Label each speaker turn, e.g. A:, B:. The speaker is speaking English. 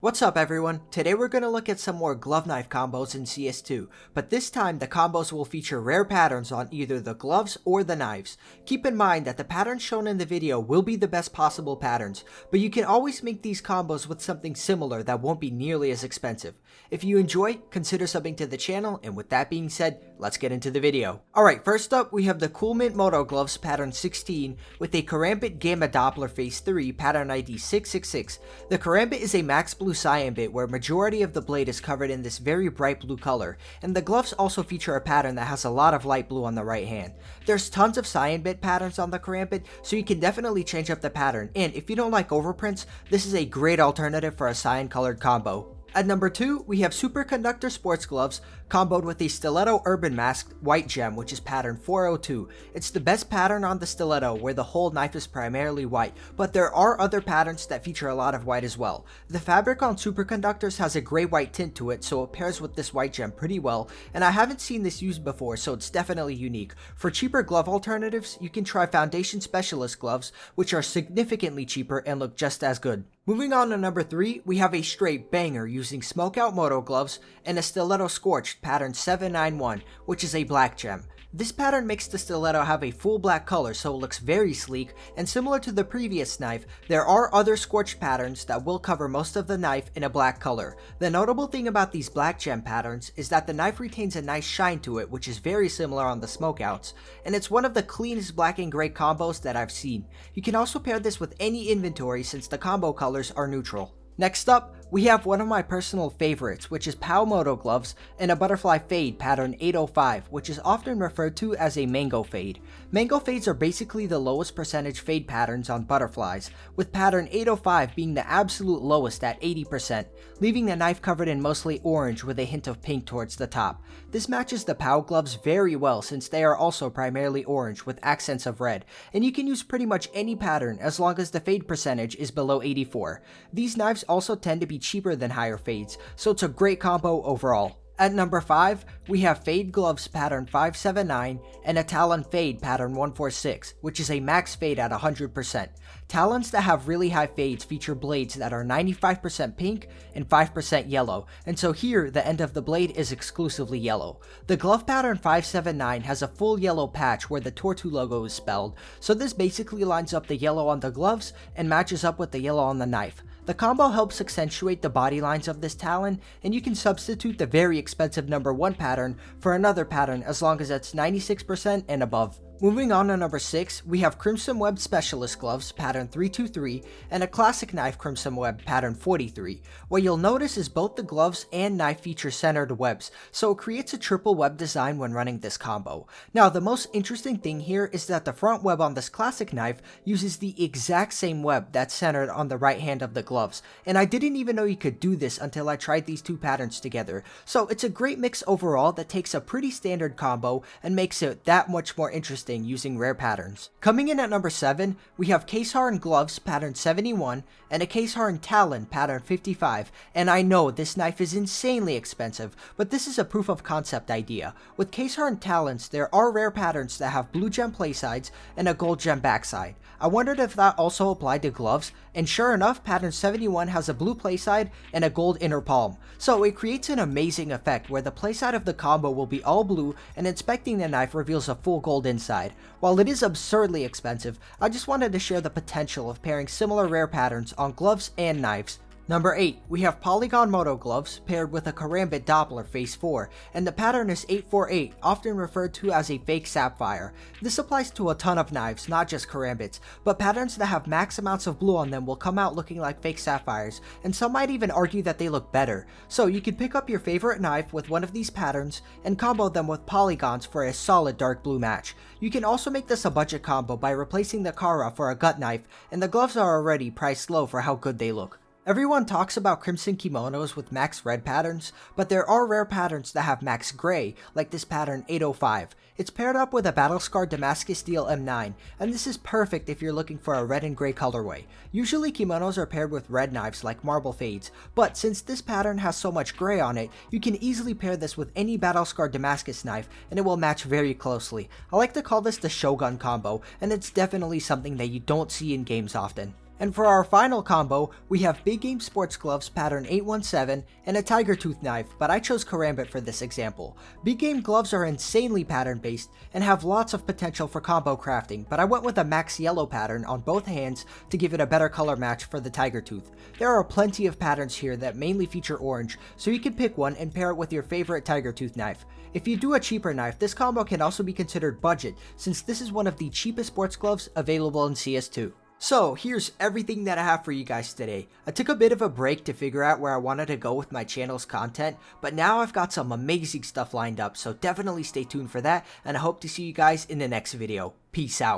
A: What's up everyone? Today we're going to look at some more glove knife combos in CS2, but this time the combos will feature rare patterns on either the gloves or the knives. Keep in mind that the patterns shown in the video will be the best possible patterns, but you can always make these combos with something similar that won't be nearly as expensive. If you enjoy, consider subbing to the channel, and with that being said, let's get into the video. Alright, first up we have the cool Min Moto gloves pattern 16 with a Karambit Gamma Doppler phase 3 pattern ID 666. The Karambit is a max blue cyan bit where majority of the blade is covered in this very bright blue color, and the gloves also feature a pattern that has a lot of light blue on the right hand. There's tons of cyan bit patterns on the Karambit, so you can definitely change up the pattern, and if you don't like overprints, this is a great alternative for a cyan colored combo. At number 2, we have Superconductor sports gloves comboed with a Stiletto Urban Mask white gem, which is pattern 402. It's the best pattern on the Stiletto where the whole knife is primarily white, but there are other patterns that feature a lot of white as well. The fabric on Superconductors has a gray white tint to it, so it pairs with this white gem pretty well, and I haven't seen this used before, so it's definitely unique. For cheaper glove alternatives, you can try Foundation Specialist gloves, which are significantly cheaper and look just as good. Moving on to number 3, we have a straight banger using Smokeout Moto gloves and a Stiletto Scorched pattern 791, which is a black gem. This pattern makes the stiletto have a full black color, so it looks very sleek, and similar to the previous knife, there are other scorched patterns that will cover most of the knife in a black color. The notable thing about these black gem patterns is that the knife retains a nice shine to it, which is very similar on the smokeouts, and it's one of the cleanest black and gray combos that I've seen. You can also pair this with any inventory since the combo colors are neutral. Next up, we have one of my personal favorites, which is POW Moto gloves and a butterfly fade pattern 805, which is often referred to as a mango fade. Mango fades are basically the lowest percentage fade patterns on butterflies, with pattern 805 being the absolute lowest at 80%, leaving the knife covered in mostly orange with a hint of pink towards the top. This matches the POW gloves very well since they are also primarily orange with accents of red, and you can use pretty much any pattern as long as the fade percentage is below 84. These knives also tend to be cheaper than higher fades, so it's a great combo overall. At number 5, we have Fade Gloves pattern 579 and a Talon Fade pattern 146, which is a max fade at 100%. Talons that have really high fades feature blades that are 95% pink and 5% yellow, and so here the end of the blade is exclusively yellow. The glove pattern 579 has a full yellow patch where the Tortu logo is spelled, so this basically lines up the yellow on the gloves and matches up with the yellow on the knife. The combo helps accentuate the body lines of this Talon, and you can substitute the very expensive number 1 pattern for another pattern as long as it's 96% and above. Moving on to number 6, we have Crimson Web Specialist gloves pattern 323 and a classic knife Crimson Web pattern 43. What you'll notice is both the gloves and knife feature centered webs, so it creates a triple web design when running this combo. Now the most interesting thing here is that the front web on this classic knife uses the exact same web that's centered on the right hand of the gloves, and I didn't even know you could do this until I tried these two patterns together. So it's a great mix overall that takes a pretty standard combo and makes it that much more interesting using rare patterns. Coming in at number 7, we have Case Harden gloves pattern 71 and a Case Harden Talon pattern 55, and I know this knife is insanely expensive, but this is a proof of concept idea. With Case Harden Talons, there are rare patterns that have blue gem playsides and a gold gem backside. I wondered if that also applied to gloves, and sure enough, pattern 71 has a blue playside and a gold inner palm. So it creates an amazing effect where the playside of the combo will be all blue and inspecting the knife reveals a full gold inside. While it is absurdly expensive, I just wanted to share the potential of pairing similar rare patterns on gloves and knives. Number 8, we have Polygon Moto gloves paired with a Karambit Doppler phase 4, and the pattern is 848, often referred to as a fake sapphire. This applies to a ton of knives, not just Karambits, but patterns that have max amounts of blue on them will come out looking like fake sapphires, and some might even argue that they look better. So you can pick up your favorite knife with one of these patterns and combo them with polygons for a solid dark blue match. You can also make this a budget combo by replacing the Kara for a gut knife, and the gloves are already priced low for how good they look. Everyone talks about crimson kimonos with max red patterns, but there are rare patterns that have max gray, like this pattern 805. It's paired up with a battle-scarred Damascus steel M9, and this is perfect if you're looking for a red and gray colorway. Usually kimonos are paired with red knives like marble fades, but since this pattern has so much gray on it, you can easily pair this with any battle-scarred Damascus knife and it will match very closely. I like to call this the Shogun combo, and it's definitely something that you don't see in games often. And for our final combo, we have Big Game Sports Gloves pattern 817 and a Tiger Tooth knife, but I chose karambit for this example. Big Game gloves are insanely pattern based and have lots of potential for combo crafting, but I went with a max yellow pattern on both hands to give it a better color match for the Tiger Tooth. There are plenty of patterns here that mainly feature orange, so you can pick one and pair it with your favorite Tiger Tooth knife. If you do a cheaper knife, this combo can also be considered budget, since this is one of the cheapest sports gloves available in CS2. So here's everything that I have for you guys today. I took a bit of a break to figure out where I wanted to go with my channel's content, but now I've got some amazing stuff lined up, so definitely stay tuned for that, and I hope to see you guys in the next video. Peace out.